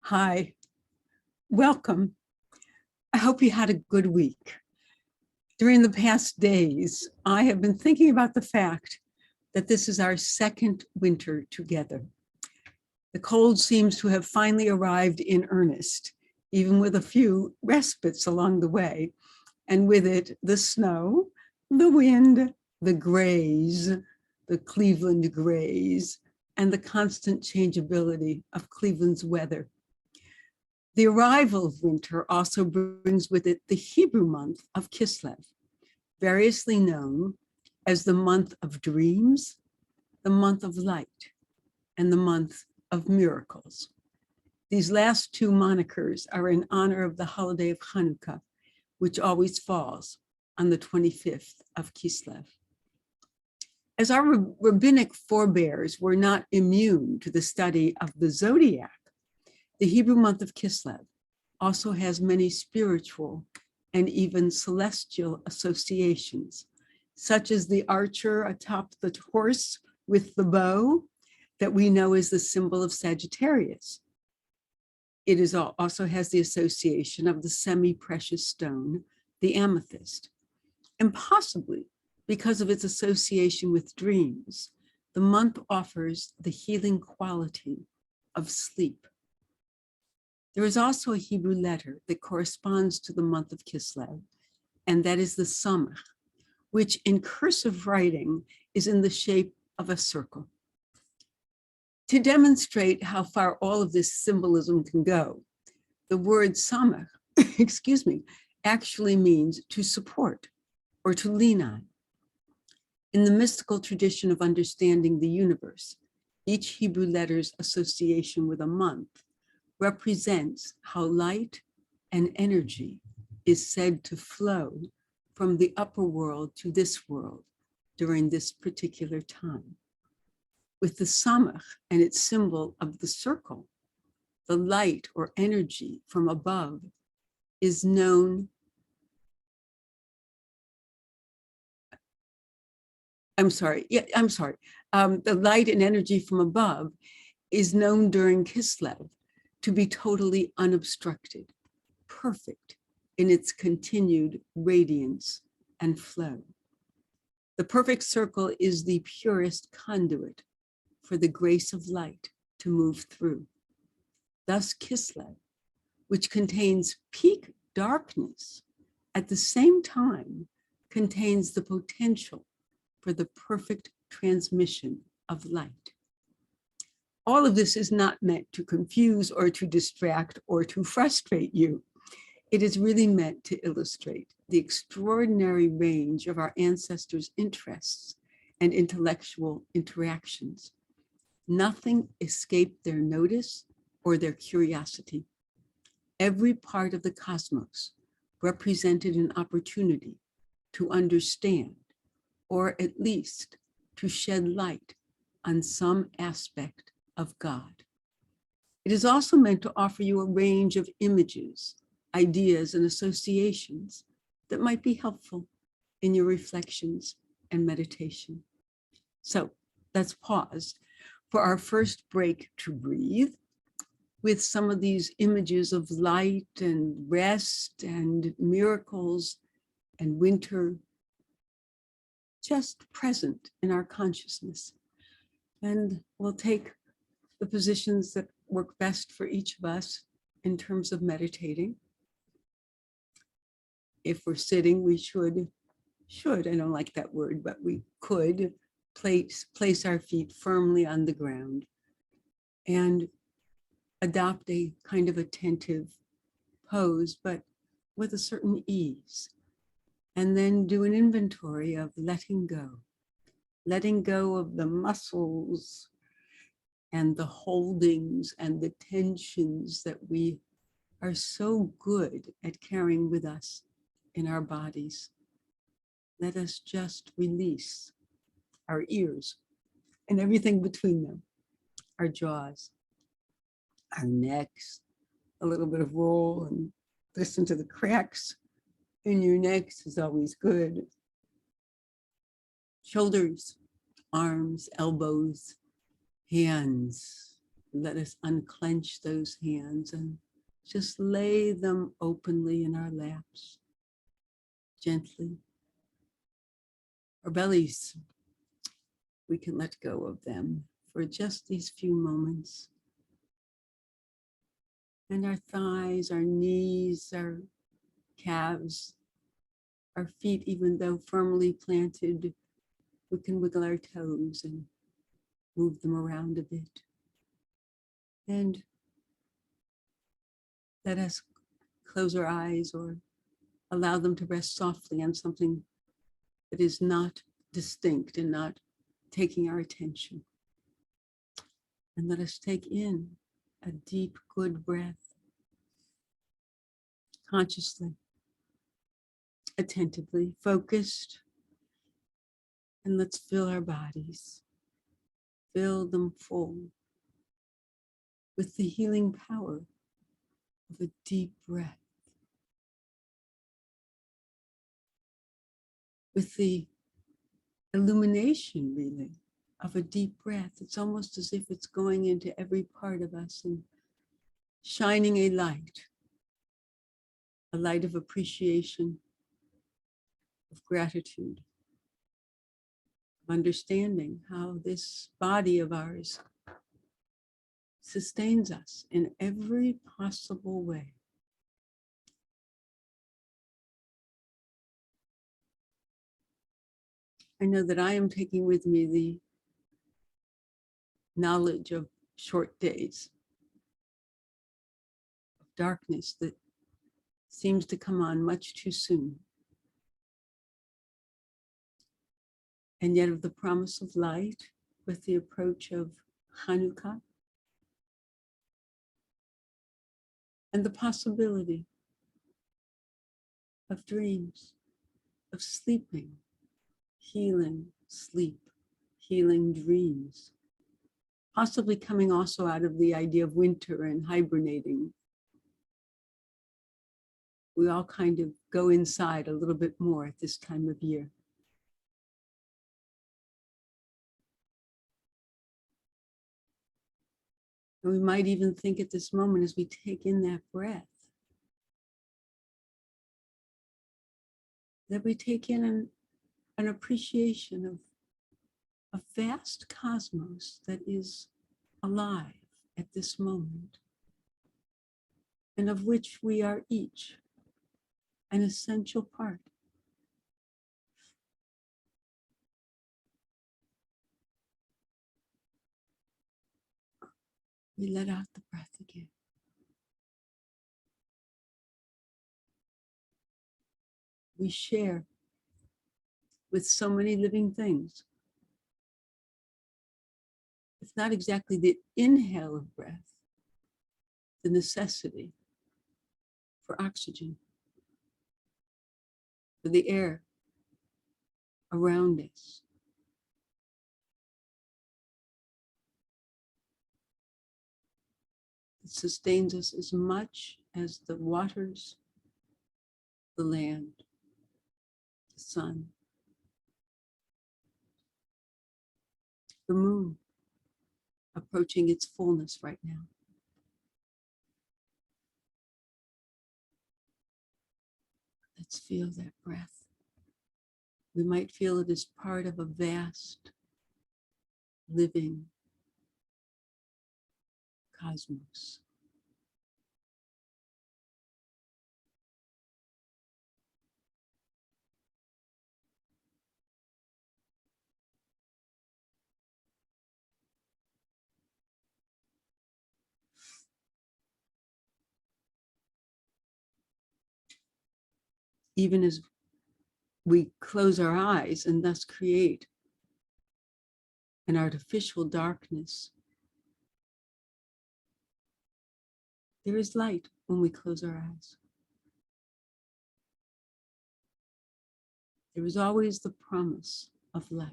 Hi, welcome. I hope you had a good week. During the past days, I have been thinking about the fact that this is our second winter together. The cold seems to have finally arrived in earnest, even with a few respites along the way, and with it, the snow, the wind, the grays, the Cleveland grays, and the constant changeability of Cleveland's weather. The arrival of winter also brings with it the Hebrew month of Kislev, variously known as the month of dreams, the month of light, and the month of miracles. These last two monikers are in honor of the holiday of Hanukkah, which always falls on the 25th of Kislev. As our rabbinic forebears were not immune to the study of the zodiac, the Hebrew month of Kislev also has many spiritual and even celestial associations, such as the archer atop the horse with the bow that we know is the symbol of Sagittarius. It also has the association of the semi-precious stone, the amethyst. And possibly because of its association with dreams, the month offers the healing quality of sleep. There is also a Hebrew letter that corresponds to the month of Kislev, and that is the Samach, which in cursive writing is in the shape of a circle. To demonstrate how far all of this symbolism can go, the word Samach, actually means to support or to lean on. In the mystical tradition of understanding the universe, each Hebrew letter's association with a month represents how light and energy is said to flow from the upper world to this world during this particular time. With the Samach and its symbol of the circle, the light or energy from above is known. The light and energy from above is known during Kislev to be totally unobstructed, perfect in its continued radiance and flow. The perfect circle is the purest conduit for the grace of light to move through. Thus Kislev, which contains peak darkness, at the same time contains the potential for the perfect transmission of light. All of this is not meant to confuse or to distract or to frustrate you. It is really meant to illustrate the extraordinary range of our ancestors' interests and intellectual interactions. Nothing escaped their notice or their curiosity. Every part of the cosmos represented an opportunity to understand, or at least to shed light on some aspect of God. It is also meant to offer you a range of images, ideas, and associations that might be helpful in your reflections and meditation. So let's pause for our first break to breathe with some of these images of light and rest and miracles and winter just present in our consciousness. And we'll take the positions that work best for each of us in terms of meditating. If we're sitting, we should, I don't like that word, but we could place our feet firmly on the ground and adopt a kind of attentive pose, but with a certain ease. And then do an inventory of letting go of the muscles and the holdings and the tensions that we are so good at carrying with us in our bodies. Let us just release our ears and everything between them, our jaws, our necks, a little bit of roll, and listen to the cracks in your necks is always good. Shoulders, arms, elbows, hands, Let us unclench those hands and just lay them openly in our laps, gently. Our bellies, we can let go of them for just these few moments. And our thighs, our knees, our calves, our feet, even though firmly planted, we can wiggle our toes and move them around a bit. And let us close our eyes or allow them to rest softly on something that is not distinct and not taking our attention. And let us take in a deep, good breath, consciously, attentively, focused. And let's fill our bodies, fill them full with the healing power of a deep breath, with the illumination, really, of a deep breath. It's almost as if it's going into every part of us and shining a light of appreciation, of gratitude, of understanding how this body of ours sustains us in every possible way. I know that I am taking with me the knowledge of short days, of darkness that seems to come on much too soon, and yet of the promise of light with the approach of Hanukkah, and the possibility of dreams, of sleeping, healing sleep, healing dreams, possibly coming also out of the idea of winter and hibernating. We all kind of go inside a little bit more at this time of year. And we might even think at this moment, as we take in that breath, that we take in an appreciation of a vast cosmos that is alive at this moment, and of which we are each an essential part. We let out the breath again. We share with so many living things. It's not exactly the inhale of breath, the necessity for oxygen, for the air around us. It sustains us as much as the waters, the land, the sun, the moon, approaching its fullness right now. Let's feel that breath. We might feel it as part of a vast, living cosmos. Even as we close our eyes and thus create an artificial darkness, there is light when we close our eyes. There is always the promise of light.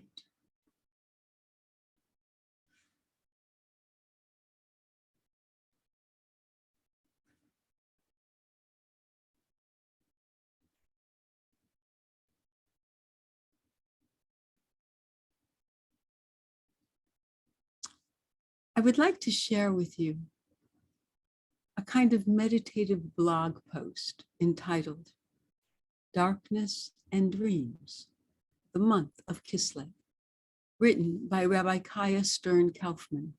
I would like to share with you a kind of meditative blog post entitled Darkness and Dreams, the Month of Kislev, written by Rabbi Kaya Stern-Kaufman.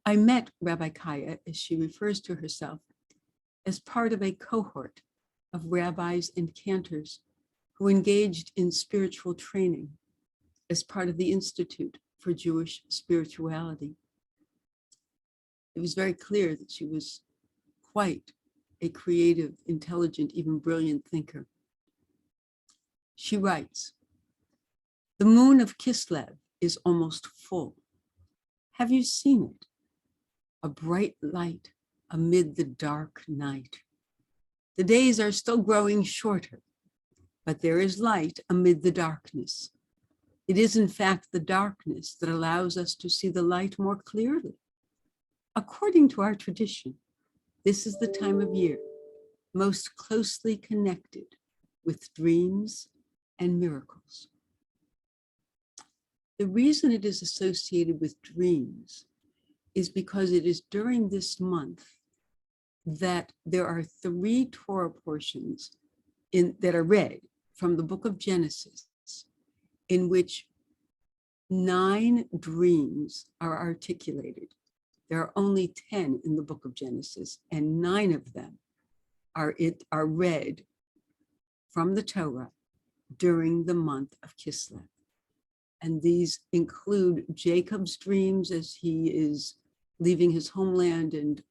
I met Rabbi Kaya, as she refers to herself, as part of a cohort of rabbis and cantors who engaged in spiritual training as part of the Institute for Jewish Spirituality. It was very clear that she was quite a creative, intelligent, even brilliant thinker. She writes, "The moon of Kislev is almost full. Have you seen it? A bright light amid the dark night. The days are still growing shorter, but there is light amid the darkness. It is in fact the darkness that allows us to see the light more clearly. According to our tradition, this is the time of year most closely connected with dreams and miracles. The reason it is associated with dreams is because it is during this month that there are 3 Torah portions that are read from the book of Genesis, in which 9 dreams are articulated. There are only 10 in the book of Genesis, and 9 of them are read from the Torah during the month of Kislev. And these include Jacob's dreams as he is leaving his homeland and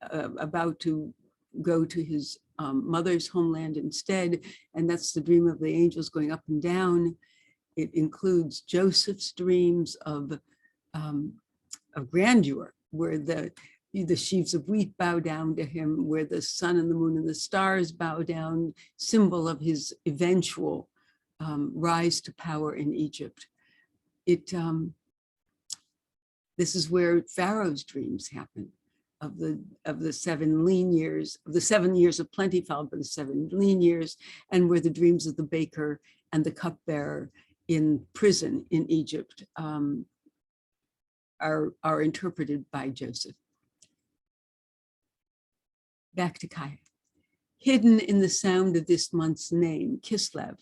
about to go to his mother's homeland instead. And that's the dream of the angels going up and down. It includes Joseph's dreams of grandeur, where the sheaves of wheat bow down to him, where the sun and the moon and the stars bow down, symbol of his eventual rise to power in Egypt. This is where Pharaoh's dreams happen, of the 7 lean years, of the 7 years of plenty followed by the 7 lean years, and where the dreams of the baker and the cupbearer in prison in Egypt are interpreted by Joseph. Back to Kaya. Hidden in the sound of this month's name, Kislev,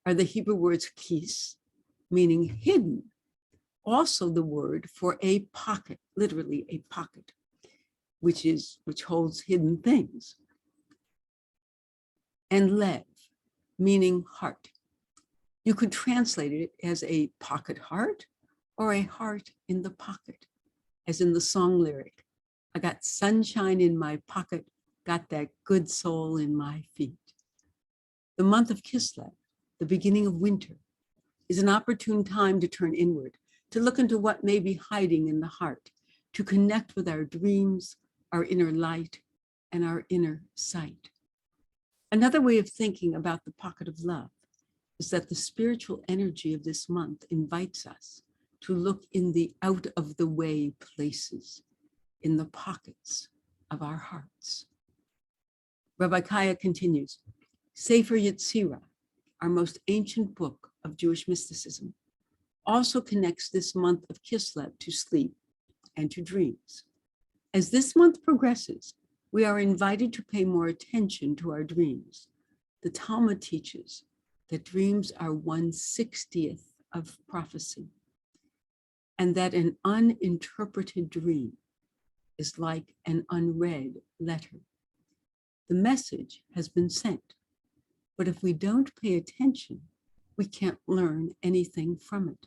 are the Hebrew words kis, meaning hidden, also the word for a pocket, literally a pocket, which holds hidden things, and lev, meaning heart. You could translate it as a pocket heart or a heart in the pocket, as in the song lyric, I got sunshine in my pocket, got that good soul in my feet. The month of Kislev, the beginning of winter, is an opportune time to turn inward, to look into what may be hiding in the heart, to connect with our dreams, our inner light, and our inner sight. Another way of thinking about the pocket of love is that the spiritual energy of this month invites us to look in the out of the way places, in the pockets of our hearts. Rabbi Kaya continues, Sefer Yetzirah, our most ancient book of Jewish mysticism, also connects this month of Kislev to sleep and to dreams. As this month progresses, we are invited to pay more attention to our dreams. The Talmud teaches that dreams are 1/60th of prophecy, and that an uninterpreted dream is like an unread letter. The message has been sent, but if we don't pay attention, we can't learn anything from it.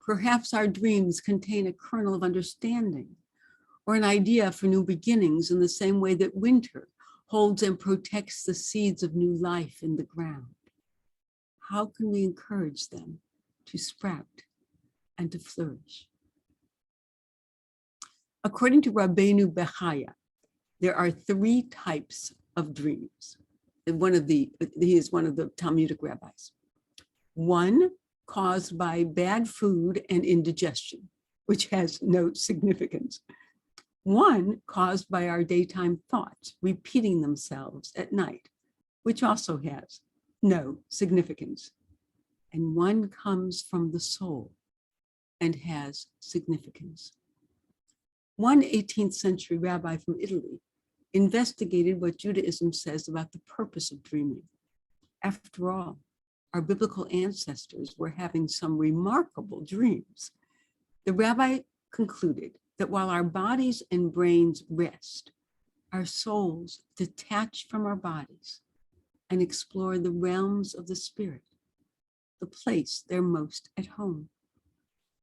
Perhaps our dreams contain a kernel of understanding or an idea for new beginnings, in the same way that winter holds and protects the seeds of new life in the ground. How can we encourage them to sprout and to flourish? According to Rabbeinu Bechaya, there are 3 types of dreams. He is one of the Talmudic rabbis. 1 caused by bad food and indigestion, which has no significance. 1 caused by our daytime thoughts repeating themselves at night, which also has no significance. And 1 comes from the soul, and has significance. One 18th century rabbi from Italy investigated what Judaism says about the purpose of dreaming. After all, our biblical ancestors were having some remarkable dreams. The rabbi concluded that while our bodies and brains rest, our souls detach from our bodies and explore the realms of the spirit, the place they're most at home.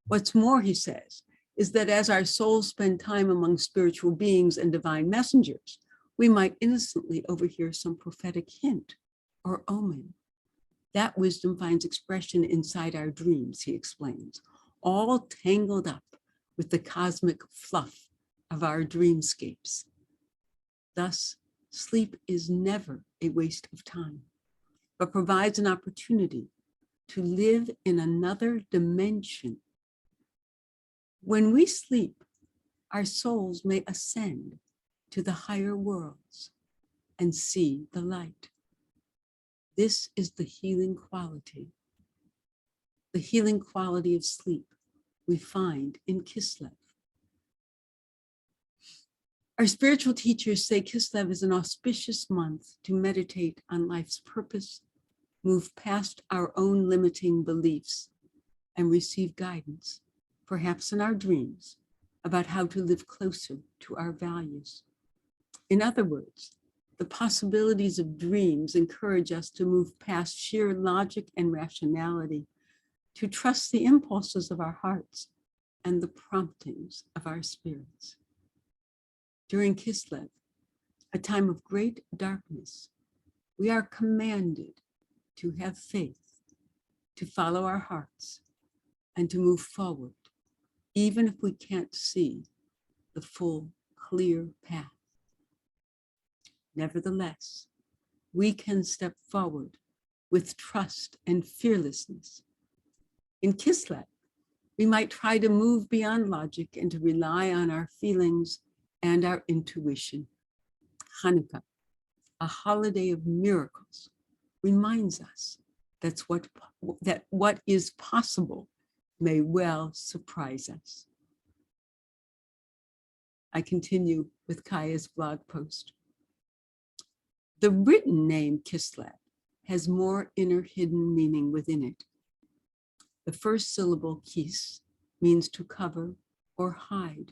What's more, he says, is that as our souls spend time among spiritual beings and divine messengers, we might innocently overhear some prophetic hint or omen. That wisdom finds expression inside our dreams, he explains, all tangled up with the cosmic fluff of our dreamscapes. Thus, sleep is never a waste of time, but provides an opportunity to live in another dimension. When we sleep, our souls may ascend to the higher worlds and see the light. This is the healing quality of sleep we find in Kislev. Our spiritual teachers say Kislev is an auspicious month to meditate on life's purpose, move past our own limiting beliefs, and receive guidance, perhaps in our dreams, about how to live closer to our values. In other words, the possibilities of dreams encourage us to move past sheer logic and rationality, to trust the impulses of our hearts and the promptings of our spirits. During Kislev, a time of great darkness, we are commanded to have faith, to follow our hearts, and to move forward, even if we can't see the full, clear path. Nevertheless, we can step forward with trust and fearlessness. In Kislev, we might try to move beyond logic and to rely on our feelings and our intuition. Hanukkah, a holiday of miracles, reminds us that what is possible may well surprise us. I continue with Kaya's blog post. The written name Kislev has more inner hidden meaning within it. The first syllable, kis, means to cover or hide.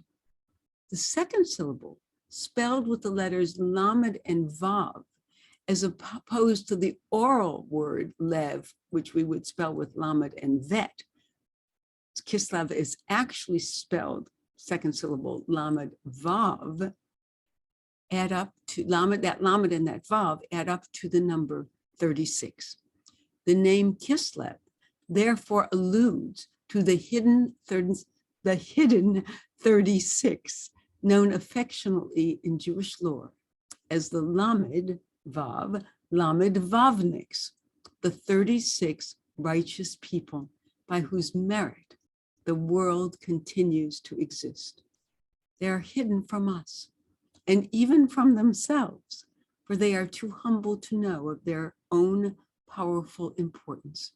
The second syllable, spelled with the letters lamed and vav, as opposed to the oral word lev, which we would spell with lamed and vet. Kislev is actually spelled, second syllable, lamed vav, add up to lamed, that lamed and that vav add up to the number 36. The name Kislev therefore alludes to the hidden 36, known affectionately in Jewish lore as the lamed vavniks, the 36 righteous people by whose merit the world continues to exist. They are hidden from us and even from themselves, for they are too humble to know of their own powerful importance.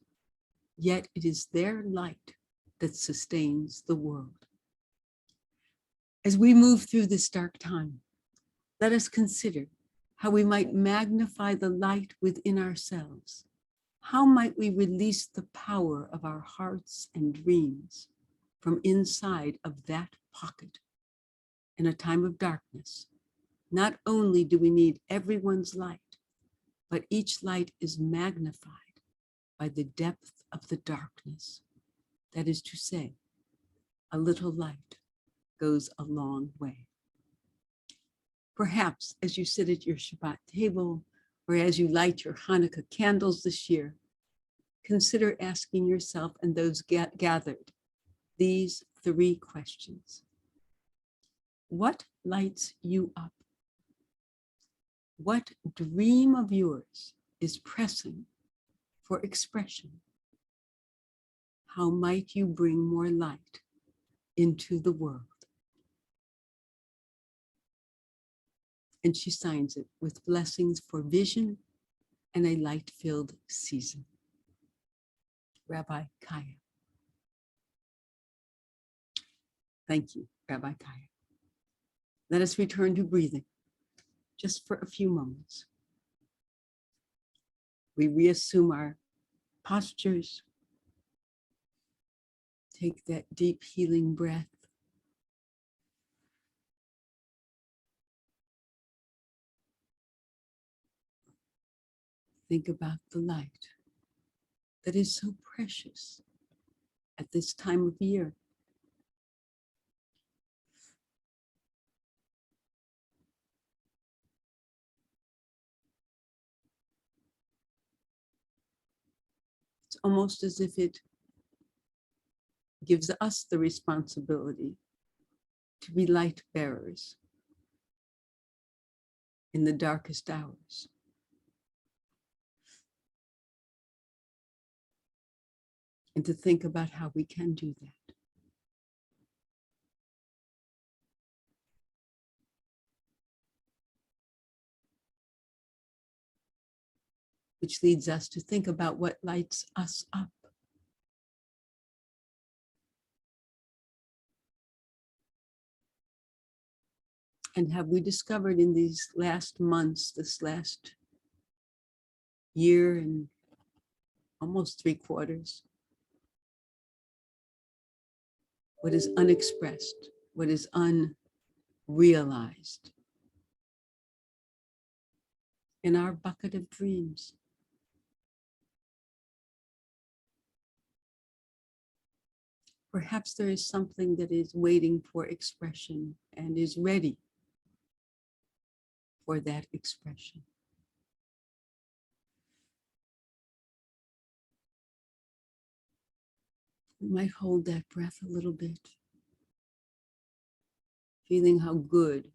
Yet it is their light that sustains the world. As we move through this dark time, let us consider how we might magnify the light within ourselves. How might we release the power of our hearts and dreams from inside of that pocket? In a time of darkness, not only do we need everyone's light, but each light is magnified by the depth of the darkness. That is to say, a little light goes a long way. Perhaps as you sit at your Shabbat table or as you light your Hanukkah candles this year, consider asking yourself and those gathered these 3 questions. What lights you up? What dream of yours is pressing for expression? How might you bring more light into the world? And she signs it with blessings for vision and a light-filled season. Rabbi Kaya. Thank you, Rabbi Kaya. Let us return to breathing just for a few moments. We reassume our postures. Take that deep healing breath. Think about the light that is so precious at this time of year. It's almost as if it gives us the responsibility to be light bearers in the darkest hours. And to think about how we can do that. Which leads us to think about what lights us up. And have we discovered in these last months, this last year and almost 3/4, what is unexpressed, what is unrealized in our bucket of dreams? Perhaps there is something that is waiting for expression and is ready for that expression. We might hold that breath a little bit, feeling how good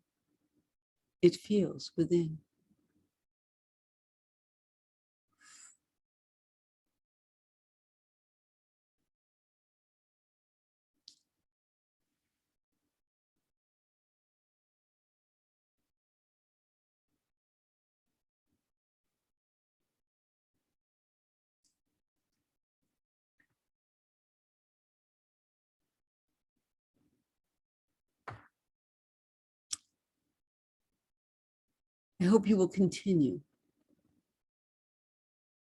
it feels within. I hope you will continue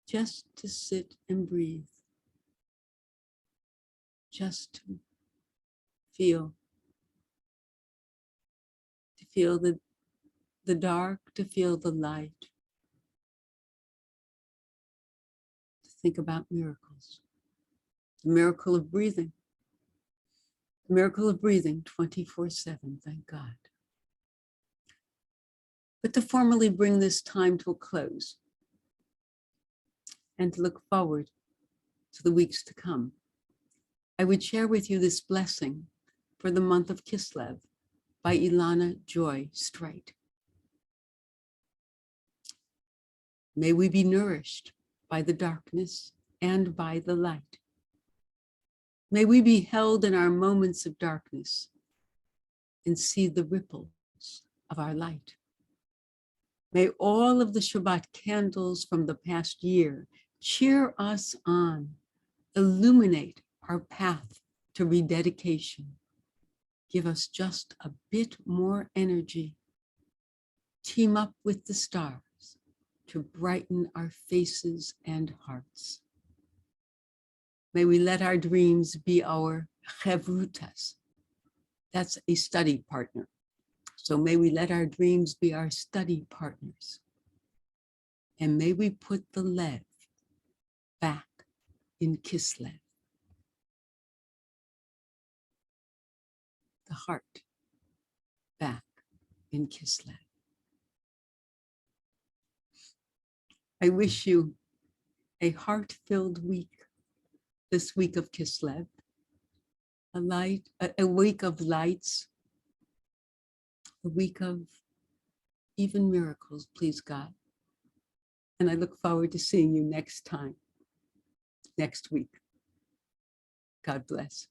just to sit and breathe, just to feel the dark, to feel the light, to think about miracles. The miracle of breathing. The miracle of breathing 24/7, thank God. But to formally bring this time to a close and to look forward to the weeks to come, I would share with you this blessing for the month of Kislev by Ilana Joy Straight. May we be nourished by the darkness and by the light. May we be held in our moments of darkness and see the ripples of our light. May all of the Shabbat candles from the past year cheer us on, illuminate our path to rededication, give us just a bit more energy, team up with the stars to brighten our faces and hearts. May we let our dreams be our chevrutas. That's a study partner. So may we let our dreams be our study partners. And may we put the lev back in Kislev. The heart back in Kislev. I wish you a heart-filled week, this week of Kislev, a week of lights, a week of even miracles, please God. And I look forward to seeing you next week. God bless.